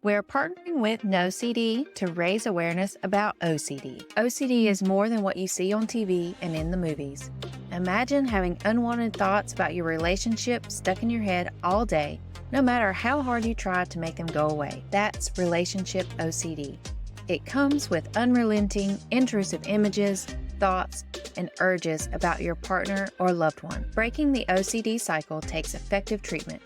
We're partnering with NoCD to raise awareness about OCD. OCD is more than what you see on TV and in the movies. Imagine having unwanted thoughts about your relationship stuck in your head all day, no matter how hard you try to make them go away. That's relationship OCD. It comes with unrelenting, intrusive images, thoughts, and urges about your partner or loved one. Breaking the OCD cycle takes effective treatment.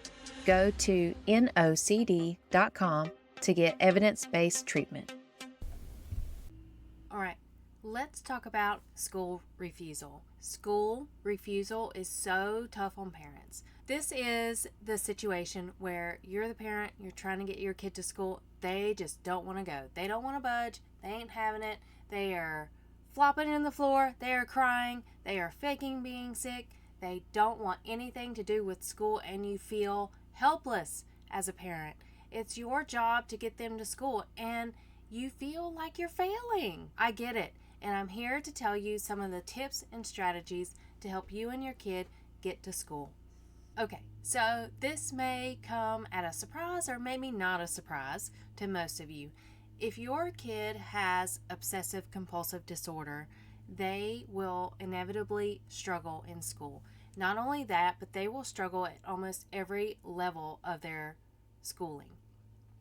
Go to nocd.com to get evidence-based treatment. All right, let's talk about school refusal. School refusal is so tough on parents. This is the situation where you're the parent, you're trying to get your kid to school, they just don't want to go. They don't want to budge, they ain't having it, they are flopping in the floor, they are crying, they are faking being sick, they don't want anything to do with school, and you feel helpless as a parent. It's your job to get them to school, and you feel like you're failing. I get it, and I'm here to tell you some of the tips and strategies to help you and your kid get to school. Okay, so this may come at a surprise or maybe not a surprise to most of you. If your kid has obsessive compulsive disorder, they will inevitably struggle in school. Not only that, but they will struggle at almost every level of their schooling.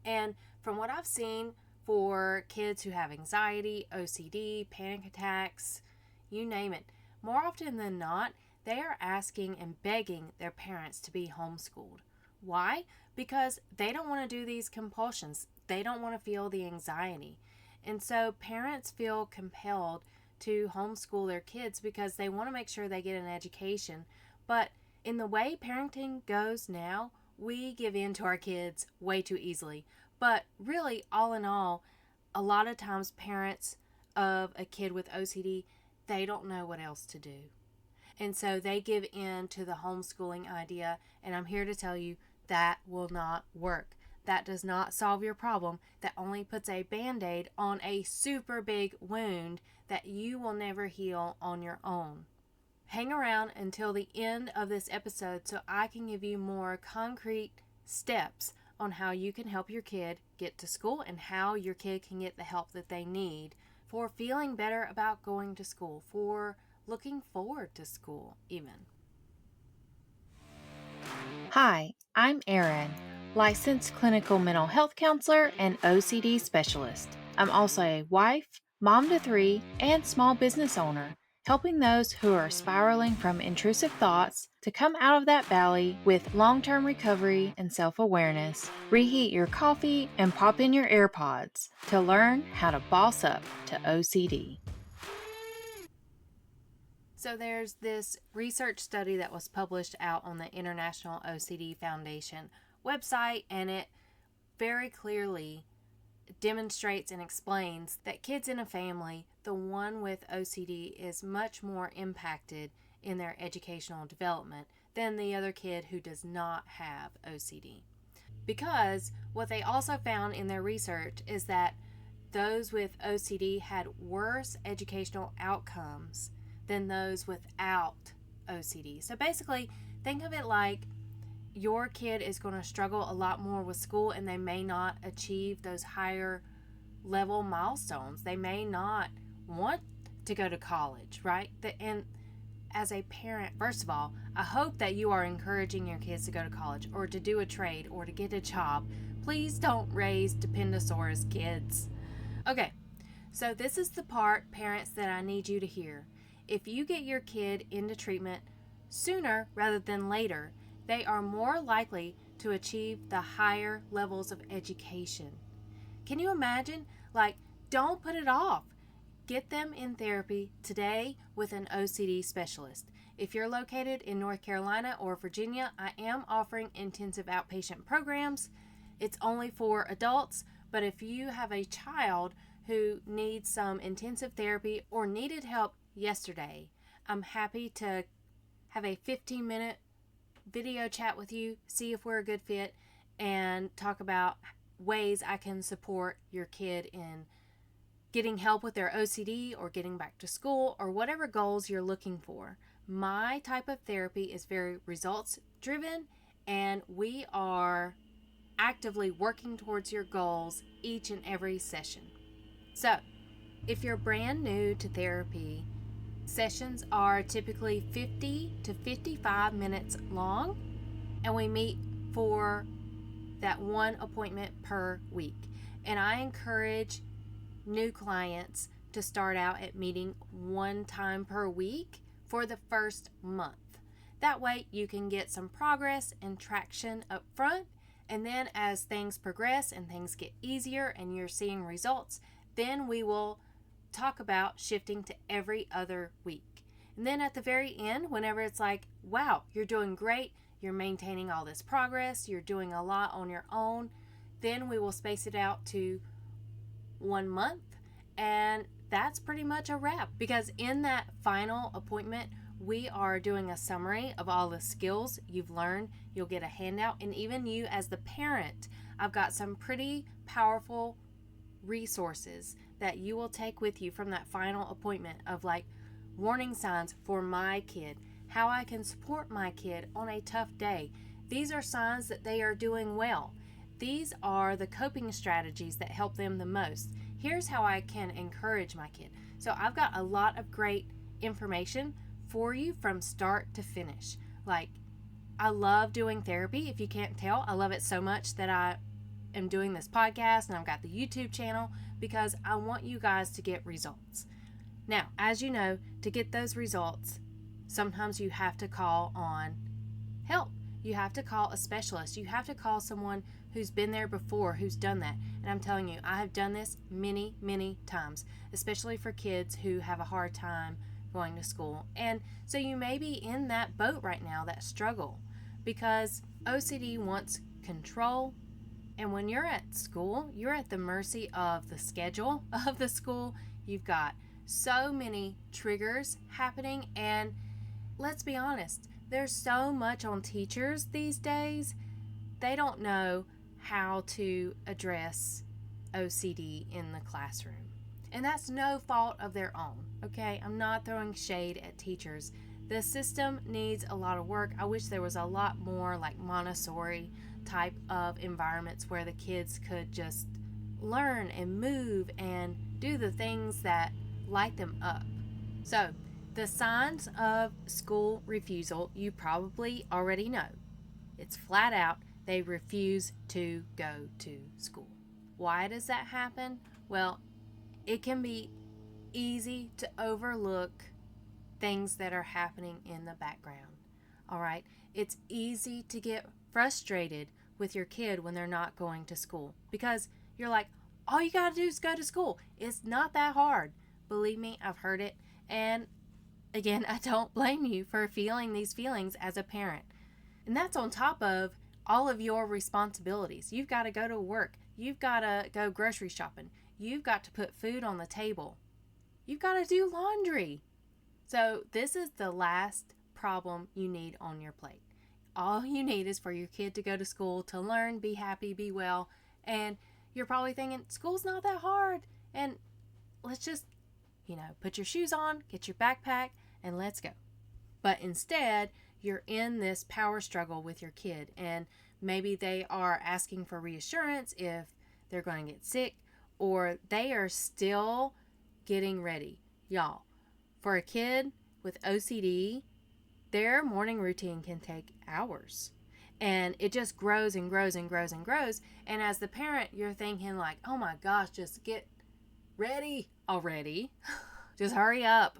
And from what I've seen for kids who have anxiety, OCD, panic attacks, you name it, more often than not, they are asking and begging their parents to be homeschooled. Why? Because they don't want to do these compulsions. They don't want to feel the anxiety. And so parents feel compelled to homeschool their kids because they want to make sure they get an education. But in the way parenting goes now, we give in to our kids way too easily. But really, all in all, a lot of times parents of a kid with OCD, they don't know what else to do. And so they give in to the homeschooling idea, and I'm here to tell you that will not work. That does not solve your problem. That only puts a Band-Aid on a super big wound that you will never heal on your own. Hang around until the end of this episode so I can give you more concrete steps on how you can help your kid get to school and how your kid can get the help that they need for feeling better about going to school, for looking forward to school even. Hi, I'm Erin, licensed clinical mental health counselor and OCD specialist. I'm also a wife, mom to 3, and small business owner, helping those who are spiraling from intrusive thoughts to come out of that valley with long-term recovery and self-awareness. Reheat your coffee and pop in your AirPods to learn how to boss up to OCD. So there's this research study that was published out on the International OCD Foundation website, and it very clearly demonstrates and explains that kids in a family, the one with OCD, is much more impacted in their educational development than the other kid who does not have OCD. Because what they also found in their research is that those with OCD had worse educational outcomes than those without OCD. So basically, think of it like your kid is going to struggle a lot more with school, and they may not achieve those higher level milestones. They may not want to go to college, right? And as a parent, first of all, I hope that you are encouraging your kids to go to college or to do a trade or to get a job. Please don't raise Dependosaurus kids. Okay, so this is the part, parents, that I need you to hear. If you get your kid into treatment sooner rather than later, they are more likely to achieve the higher levels of education. Can you imagine? Don't put it off. Get them in therapy today with an OCD specialist. If you're located in North Carolina or Virginia, I am offering intensive outpatient programs. It's only for adults, but if you have a child who needs some intensive therapy or needed help yesterday, I'm happy to have a 15-minute video chat with you, see if we're a good fit, and talk about ways I can support your kid in getting help with their OCD or getting back to school or whatever goals you're looking for. My type of therapy is very results driven, and we are actively working towards your goals each and every session. So, if you're brand new to therapy, sessions are typically 50 to 55 minutes long, and we meet for that one appointment per week. And I encourage new clients to start out at meeting one time per week for the first month. That way you can get some progress and traction up front, and then as things progress and things get easier and you're seeing results, then we will talk about shifting to every other week. And then at the very end, whenever it's like, wow, you're doing great, you're maintaining all this progress, you're doing a lot on your own, then we will space it out to 1 month, and that's pretty much a wrap, because in that final appointment we are doing a summary of all the skills you've learned. You'll get a handout, and even you as the parent, I've got some pretty powerful resources that you will take with you from that final appointment of like warning signs for my kid, how I can support my kid on a tough day. These are signs that they are doing well. These are the coping strategies that help them the most. Here's how I can encourage my kid. So I've got a lot of great information for you from start to finish. Like, I love doing therapy. If you can't tell, I love it so much that I am doing this podcast and I've got the YouTube channel because I want you guys to get results. Now, as you know, to get those results, sometimes you have to call on help. You have to call a specialist. You have to call someone who's been there before, who's done that. And I'm telling you, I have done this many, many times, especially for kids who have a hard time going to school. And so you may be in that boat right now, that struggle, because OCD wants control. And when you're at school, you're at the mercy of the schedule of the school. You've got so many triggers happening, and let's be honest, there's so much on teachers these days. They don't know how to address OCD in the classroom. And that's no fault of their own, okay? I'm not throwing shade at teachers. The system needs a lot of work. I wish there was a lot more like Montessori type of environments where the kids could just learn and move and do the things that light them up. So, the signs of school refusal, you probably already know. It's flat out, they refuse to go to school. Why does that happen? Well, it can be easy to overlook things that are happening in the background. All right? It's easy to get frustrated with your kid when they're not going to school because you're like, all you got to do is go to school. It's not that hard. Believe me, I've heard it. And again, I don't blame you for feeling these feelings as a parent. And that's on top of all of your responsibilities. You've got to go to work. You've got to go grocery shopping. You've got to put food on the table. You've got to do laundry. So this is the last problem you need on your plate. All you need is for your kid to go to school, to learn, be happy, be well. And you're probably thinking, school's not that hard. And let's just, put your shoes on, get your backpack, and let's go. But instead, you're in this power struggle with your kid, and maybe they are asking for reassurance if they're going to get sick, or they are still getting ready. Y'all, for a kid with OCD, their morning routine can take hours, and it just grows and grows and grows and grows. And as the parent, you're thinking like, oh my gosh, just get ready already. Just hurry up.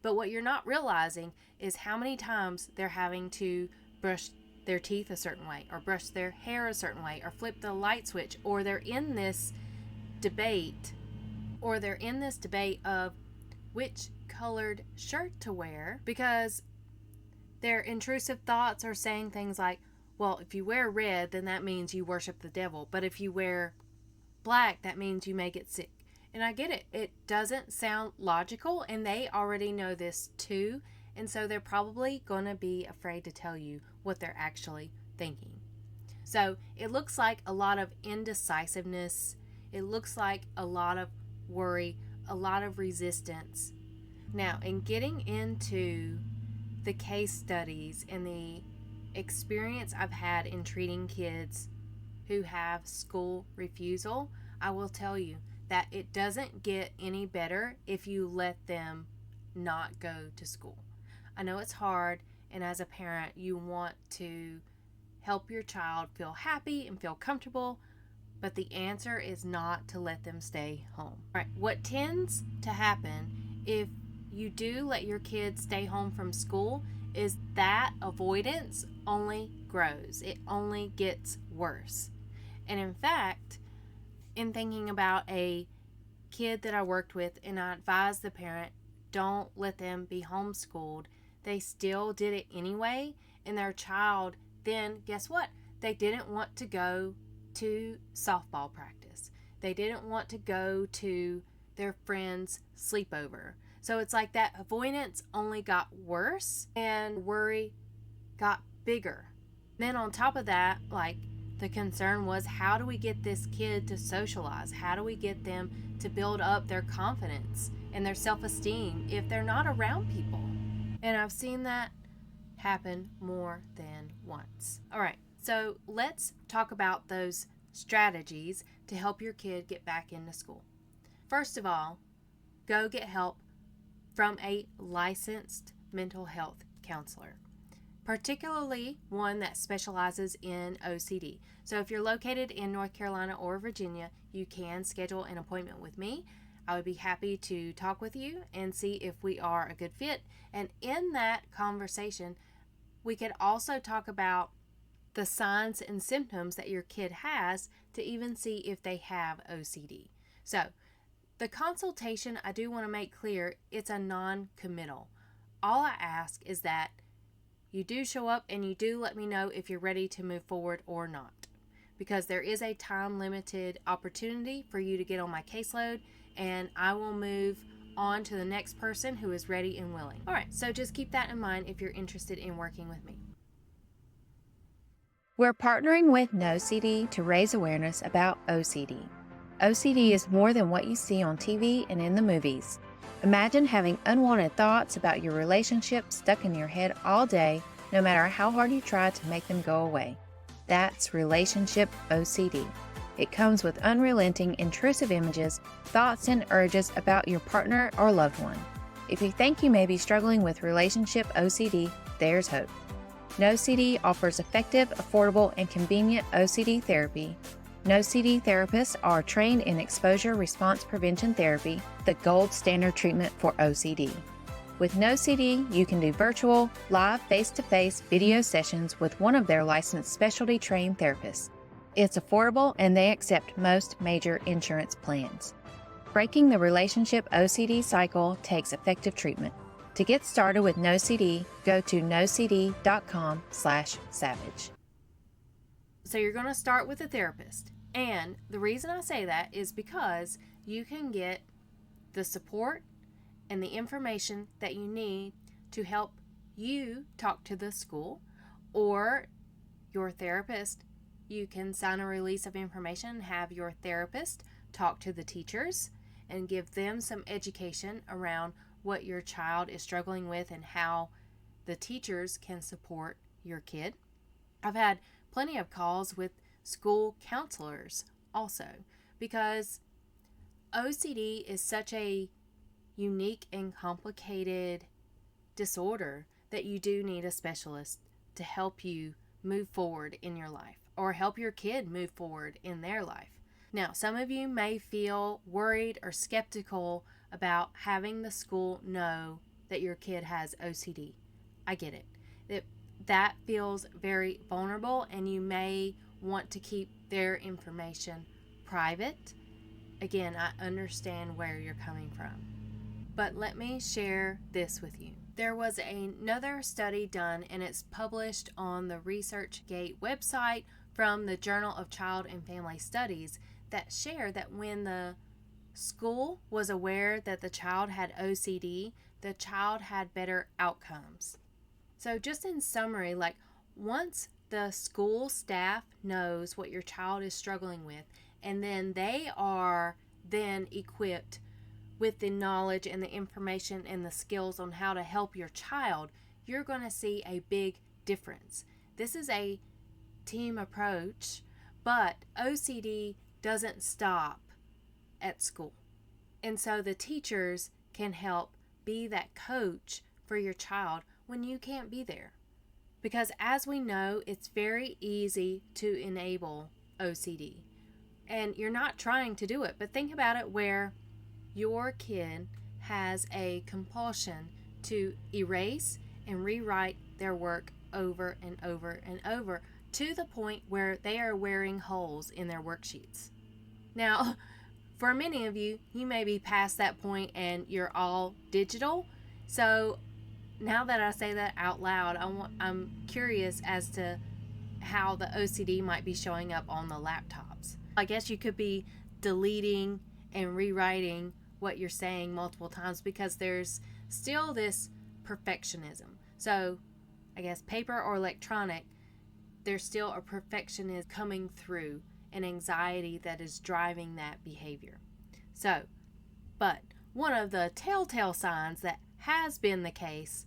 But what you're not realizing is how many times they're having to brush their teeth a certain way, or brush their hair a certain way, or flip the light switch, or they're in this debate of which colored shirt to wear, because their intrusive thoughts are saying things like, well, if you wear red, then that means you worship the devil. But if you wear black, that means you may get sick. And I get it. It doesn't sound logical, and they already know this too. And so they're probably going to be afraid to tell you what they're actually thinking. So it looks like a lot of indecisiveness. It looks like a lot of worry, a lot of resistance. Now, in getting into the case studies and the experience I've had in treating kids who have school refusal, I will tell you that it doesn't get any better if you let them not go to school. I know it's hard, and as a parent, you want to help your child feel happy and feel comfortable, but the answer is not to let them stay home. All right, what tends to happen if you do let your kids stay home from school is that avoidance only grows. It only gets worse. And in fact, in thinking about a kid that I worked with, and I advised the parent, don't let them be homeschooled, they still did it anyway, and their child then, guess what? They didn't want to go to softball practice. They didn't want to go to their friend's sleepover. So it's like that avoidance only got worse and worry got bigger. Then on top of that, like, the concern was, how do we get this kid to socialize? How do we get them to build up their confidence and their self-esteem if they're not around people? And I've seen that happen more than once. All right, so let's talk about those strategies to help your kid get back into school. First of all, go get help from a licensed mental health counselor, particularly one that specializes in OCD. So if you're located in North Carolina or Virginia, you can schedule an appointment with me. I would be happy to talk with you and see if we are a good fit. And in that conversation, we could also talk about the signs and symptoms that your kid has to even see if they have OCD. So the consultation, I do want to make clear, it's a non-committal. All I ask is that you do show up and you do let me know if you're ready to move forward or not, because there is a time-limited opportunity for you to get on my caseload, and I will move on to the next person who is ready and willing. All right, so just keep that in mind if you're interested in working with me. We're partnering with OCD to raise awareness about OCD. OCD is more than what you see on TV and in the movies. Imagine having unwanted thoughts about your relationship stuck in your head all day, no matter how hard you try to make them go away. That's relationship OCD. It comes with unrelenting, intrusive images, thoughts, and urges about your partner or loved one. If you think you may be struggling with relationship OCD, there's hope. OCD offers effective, affordable, and convenient OCD therapy. OCD therapists are trained in exposure response prevention therapy, the gold standard treatment for OCD. With OCD, you can do virtual, live, face-to-face video sessions with one of their licensed specialty trained therapists. It's affordable and they accept most major insurance plans. Breaking the relationship OCD cycle takes effective treatment. To get started with OCD, go to nocd.com/savage. So you're going to start with a therapist. And the reason I say that is because you can get the support and the information that you need to help you talk to the school or your therapist. You can sign a release of information, have your therapist talk to the teachers and give them some education around what your child is struggling with and how the teachers can support your kid. I've had plenty of calls with school counselors also, because OCD is such a unique and complicated disorder that you do need a specialist to help you move forward in your life or help your kid move forward in their life. Now, some of you may feel worried or skeptical about having the school know that your kid has OCD. I get it. That feels very vulnerable, and you may want to keep their information private. Again, I understand where you're coming from. But let me share this with you. There was another study done, and it's published on the ResearchGate website from the Journal of Child and Family Studies, that shared that when the school was aware that the child had OCD, the child had better outcomes. So just in summary, like, once the school staff knows what your child is struggling with, and then they are then equipped with the knowledge and the information and the skills on how to help your child, you're going to see a big difference. This is a team approach, But OCD doesn't stop at school. And so the teachers can help be that coach for your child when you can't be there. Because as we know, it's very easy to enable OCD. And you're not trying to do it, but think about it where your kid has a compulsion to erase and rewrite their work over and over and over to the point where they are wearing holes in their worksheets. Now, for many of you, you may be past that point and you're all digital. So now that I say that out loud, I'm curious as to how the OCD might be showing up on the laptops. I guess you could be deleting and rewriting what you're saying multiple times because there's still this perfectionism. So I guess paper or electronic, there's still a perfectionism coming through, an anxiety that is driving that behavior. So, but one of the telltale signs that has been the case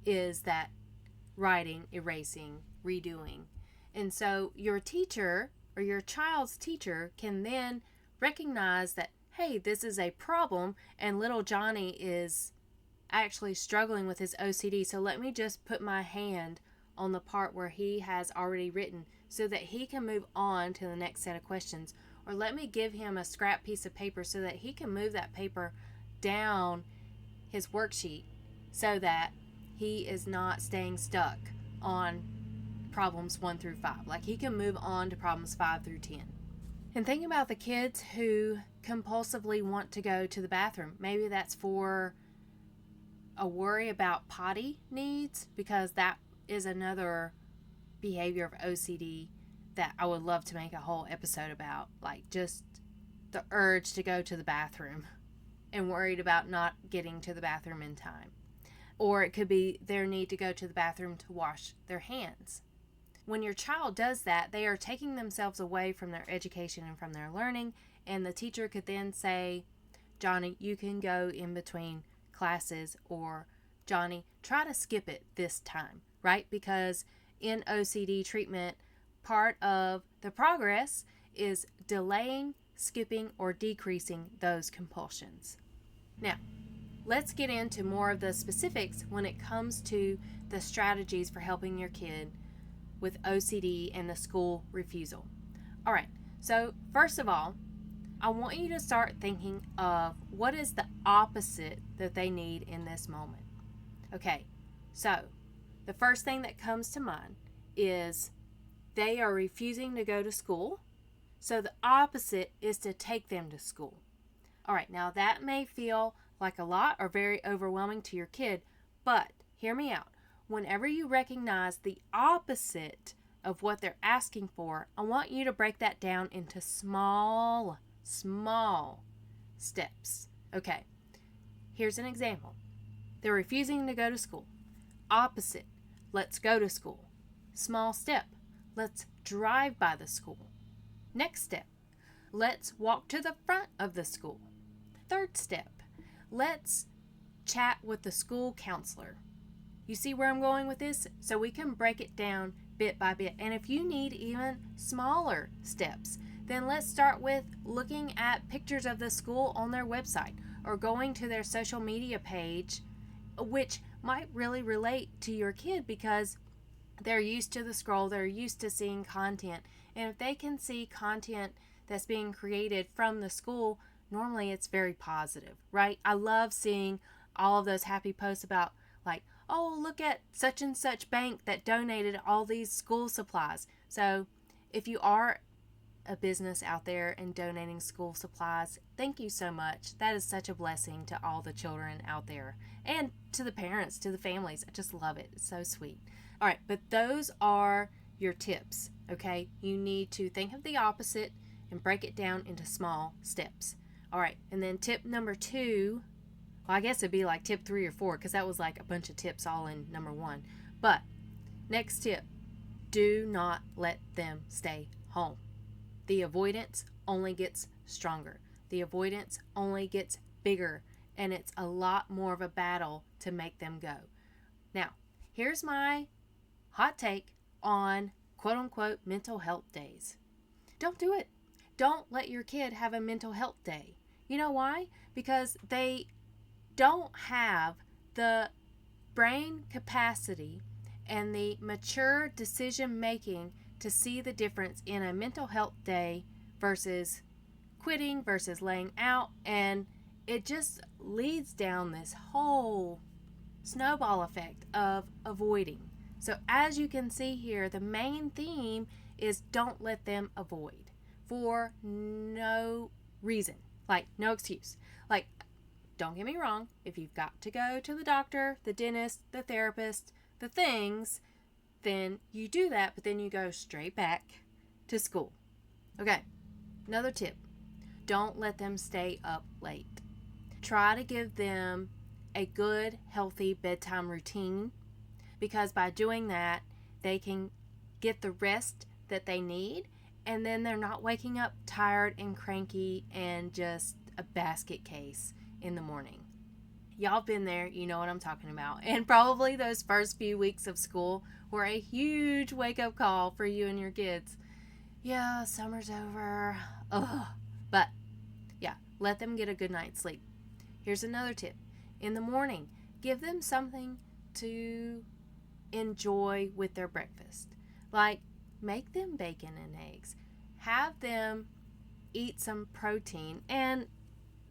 is that writing, erasing, redoing. And so your teacher or your child's teacher can then recognize that, hey, this is a problem and little Johnny is actually struggling with his OCD. So let me just put my hand on the part where he has already written so that he can move on to the next set of questions. Or let me give him a scrap piece of paper so that he can move that paper down his worksheet so that he is not staying stuck on problems 1 through 5. Like he can move on to problems 5 through 10. And think about the kids who compulsively want to go to the bathroom. Maybe that's for a worry about potty needs, because that is another behavior of OCD that I would love to make a whole episode about. Like just the urge to go to the bathroom and worried about not getting to the bathroom in time. Or it could be their need to go to the bathroom to wash their hands. When your child does that, they are taking themselves away from their education and from their learning, and the teacher could then say, Johnny, you can go in between classes, or Johnny, try to skip it this time, right? Because in OCD treatment, part of the progress is delaying, skipping, or decreasing those compulsions. Now, let's get into more of the specifics when it comes to the strategies for helping your kid with OCD and the school refusal. All right, so first of all, I want you to start thinking of what is the opposite that they need in this moment. Okay, so the first thing that comes to mind is they are refusing to go to school. So the opposite is to take them to school. All right, now that may feel like a lot or very overwhelming to your kid, but hear me out. Whenever you recognize the opposite of what they're asking for, I want you to break that down into small steps. Okay, here's an example. They're refusing to go to school. Opposite, let's go to school. Small step, let's drive by the school. Next step, let's walk to the front of the school. Third step, let's chat with the school counselor. You see where I'm going with this? So we can break it down bit by bit. And if you need even smaller steps, then let's start with looking at pictures of the school on their website or going to their social media page, which might really relate to your kid because they're used to the scroll, they're used to seeing content. And if they can see content that's being created from the school, normally it's very positive, right? I love seeing all of those happy posts about like, oh, look at such and such bank that donated all these school supplies. So if you are a business out there and donating school supplies, thank you so much. That is such a blessing to all the children out there and to the parents, to the families. I just love it. It's so sweet. All right, but those are your tips, okay? You need to think of the opposite and break it down into small steps. All right, and then tip number 2, well, I guess it'd be like tip 3 or 4 because that was like a bunch of tips all in number 1. But next tip, do not let them stay home. The avoidance only gets stronger. The avoidance only gets bigger, and it's a lot more of a battle to make them go. Now, here's my hot take on quote-unquote mental health days. don't do it. Don't let your kid have a mental health day. You know why? Because they don't have the brain capacity and the mature decision making to see the difference in a mental health day versus quitting versus laying out, and it just leads down this whole snowball effect of avoiding. So as you can see here, the main theme is don't let them avoid for no reason, like no excuse. Like, don't get me wrong, if you've got to go to the doctor, the dentist, the therapist, the things, then you do that, but then you go straight back to school. Okay, another tip. Don't let them stay up late. Try to give them a good, healthy bedtime routine, because by doing that, they can get the rest that they need, and then they're not waking up tired and cranky and just a basket case in the morning. Y'all been there, you know what I'm talking about. And probably those first few weeks of school were a huge wake-up call for you and your kids. Yeah, summer's over. Ugh. But yeah, let them get a good night's sleep. Here's another tip. In the morning, give them something to enjoy with their breakfast. Like, make them bacon and eggs. Have them eat some protein, and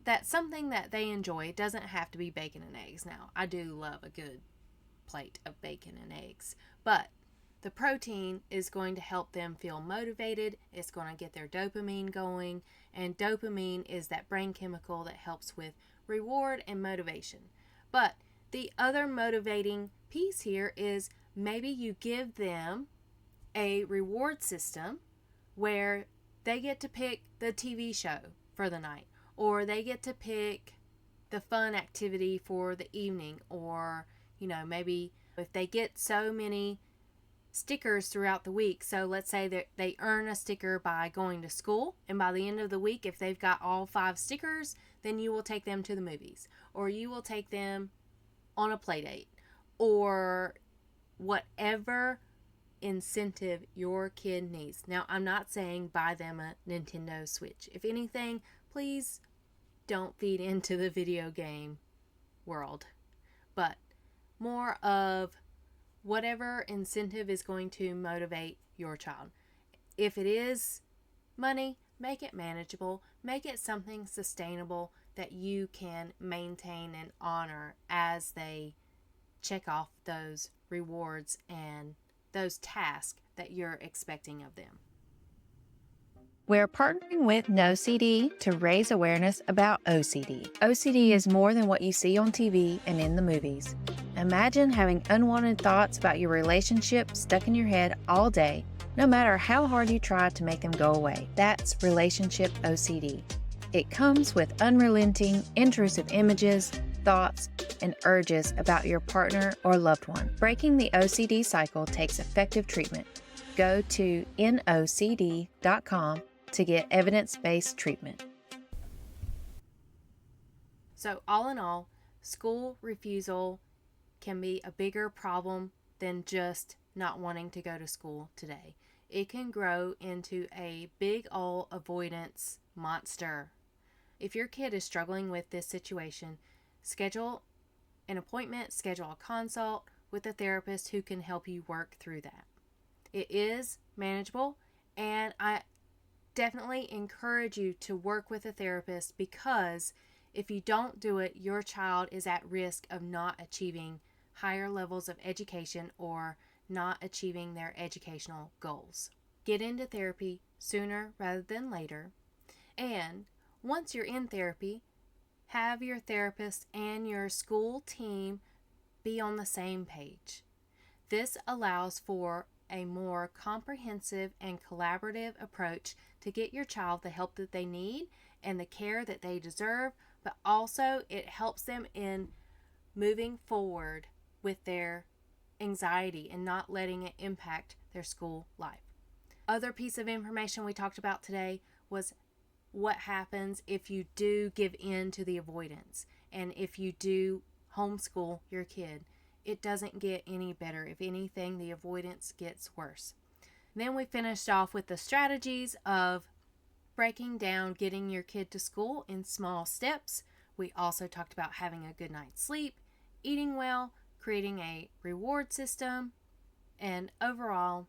that's something that they enjoy. It doesn't have to be bacon and eggs. Now, I do love a good plate of bacon and eggs, but the protein is going to help them feel motivated. It's going to get their dopamine going, and dopamine is that brain chemical that helps with reward and motivation. But the other motivating piece here is maybe you give them a reward system where they get to pick the TV show for the night, or they get to pick the fun activity for the evening, or, maybe if they get so many stickers throughout the week. So let's say that they earn a sticker by going to school, and by the end of the week, if they've got all 5 stickers, then you will take them to the movies, or you will take them on a play date, or whatever incentive your kid needs. Now, I'm not saying buy them a Nintendo Switch. If anything, please don't feed into the video game world, but more of whatever incentive is going to motivate your child. If it is money, make it manageable, make it something sustainable that you can maintain and honor as they check off those rewards and those tasks that you're expecting of them. We're partnering with OCD to raise awareness about OCD. OCD is more than what you see on TV and in the movies. Imagine having unwanted thoughts about your relationship stuck in your head all day, no matter how hard you try to make them go away. That's relationship OCD. It comes with unrelenting, intrusive images, thoughts, and urges about your partner or loved one. Breaking the OCD cycle takes effective treatment. Go to nocd.com to get evidence-based treatment. So all in all, school refusal can be a bigger problem than just not wanting to go to school today. It can grow into a big old avoidance monster. If your kid is struggling with this situation, schedule an appointment, schedule a consult with a therapist who can help you work through that. It is manageable, and I definitely encourage you to work with a therapist, because if you don't do it, your child is at risk of not achieving higher levels of education or not achieving their educational goals. Get into therapy sooner rather than later, and once you're in therapy, have your therapist and your school team be on the same page. This allows for a more comprehensive and collaborative approach to get your child the help that they need and the care that they deserve, but also it helps them in moving forward with their anxiety and not letting it impact their school life. Other piece of information we talked about today was what happens if you do give in to the avoidance, and if you do homeschool your kid. It doesn't get any better. If anything, the avoidance gets worse. Then we finished off with the strategies of breaking down getting your kid to school in small steps. We also talked about having a good night's sleep, eating well, creating a reward system, and overall,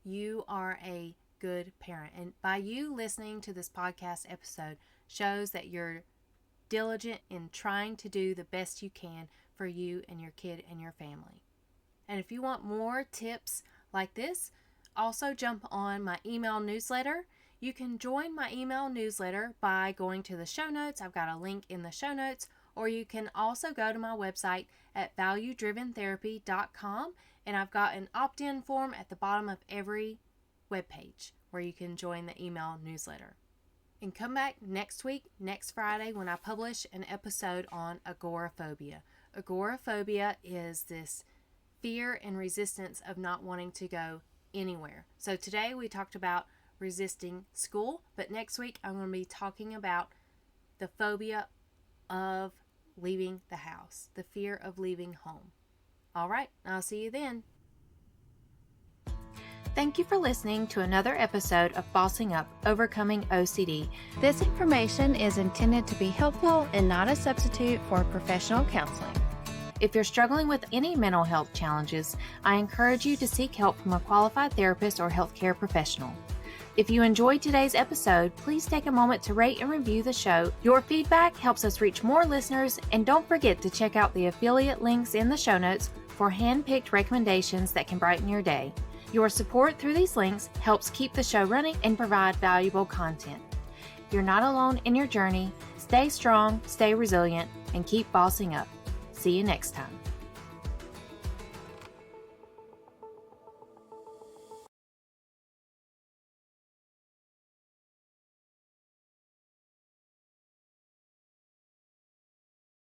you are a good parent. And by you listening to this podcast episode shows that you're diligent in trying to do the best you can for you and your kid and your family. And if you want more tips like this, also jump on my email newsletter. You can join my email newsletter by going to the show notes. I've got a link in the show notes, or you can also go to my website at valuedriventherapy.com, and I've got an opt-in form at the bottom of every webpage where you can join the email newsletter. And come back next week, next Friday, when I publish an episode on agoraphobia. Agoraphobia is this fear and resistance of not wanting to go anywhere. So today we talked about resisting school, but next week I'm going to be talking about the phobia of leaving the house, the fear of leaving home. All right, I'll see you then. Thank you for listening to another episode of Bossing Up, Overcoming OCD. This information is intended to be helpful and not a substitute for professional counseling. If you're struggling with any mental health challenges, I encourage you to seek help from a qualified therapist or healthcare professional. If you enjoyed today's episode, please take a moment to rate and review the show. Your feedback helps us reach more listeners, and don't forget to check out the affiliate links in the show notes for hand-picked recommendations that can brighten your day. Your support through these links helps keep the show running and provide valuable content. You're not alone in your journey. Stay strong, stay resilient, and keep bossing up. See you next time.